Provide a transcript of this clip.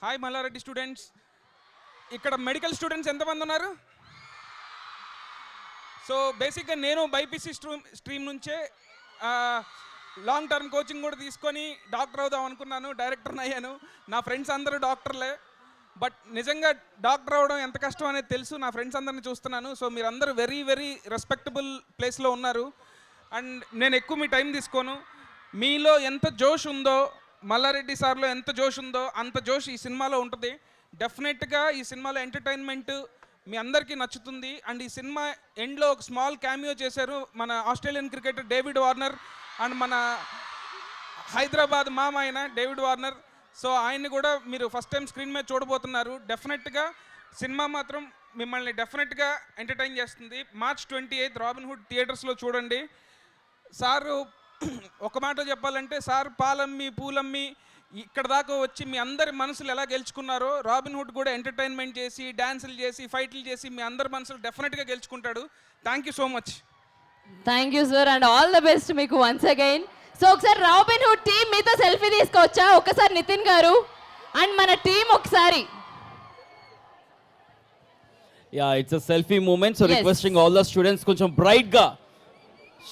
Hi Malla Reddy students. ఇక్కడ medical students ఎంతమంది ఉన్నారు? సో బేసిక్గా నేను బైపీసీ స్ట్రీమ్ నుంచే లాంగ్ టర్మ్ కోచింగ్ కూడా తీసుకొని డాక్టర్ అవుదాం అనుకున్నాను, డైరెక్టర్ని అయ్యాను. నా ఫ్రెండ్స్ అందరూ డాక్టర్లే. బట్ నిజంగా డాక్టర్ అవ్వడం ఎంత కష్టం అనేది తెలుసు. నా ఫ్రెండ్స్ అందరిని చూస్తున్నాను. సో మీరందరూ వెరీ వెరీ రెస్పెక్టబుల్ ప్లేస్లో ఉన్నారు. అండ్ నేను ఎక్కువ మీ టైం తీసుకోను. మీలో ఎంత జోష్ ఉందో, మల్లారెడ్డి సార్లో ఎంత జోష్ ఉందో అంత జోష్ ఈ సినిమాలో ఉంటుంది. డెఫినెట్గా ఈ సినిమాలో ఎంటర్టైన్మెంట్ మీ అందరికీ నచ్చుతుంది. అండ్ ఈ సినిమా ఎండ్లో ఒక స్మాల్ క్యామియో చేశారు మన Australian cricketer David Warner and మన హైదరాబాద్ మామ అయిన డేవిడ్ వార్నర్. సో ఆయన్ని కూడా మీరు ఫస్ట్ టైం స్క్రీన్ మీద చూడబోతున్నారు. డెఫినెట్గా సినిమా మాత్రం మిమ్మల్ని డెఫినెట్గా ఎంటర్టైన్ చేస్తుంది. March 28 రాబిన్హుడ్ థియేటర్స్లో చూడండి. సారు ఒక మాట చెప్పాలంటే, సార్ పాలమ్మి పూలమ్మి ఇక్కడ దాకా వచ్చి మీ అందరి మనసులు ఎలా గెలుచుకున్నారో, రాబిన్హుడ్ కూడా ఎంటర్టైన్మెంట్ చేసి డ్యాన్సులు చేసి ఫైట్లు చేసి మీ అందరి మనసులు డెఫినెట్గా గెలుచుకుంటాడు. Thank you so much. Thank you sir and all the best మీకు వన్స్ అగైన్. సో ఒకసారి రాబిన్హుడ్ టీమ్ మీతో సెల్ఫీ తీసుకోవచ్చా? ఒకసారి నితిన్ గారు అండ్ మన టీం ఒకసారి. Yeah, it's a selfie moment, so Yes. requesting all the students కొంచెం బ్రైట్ గా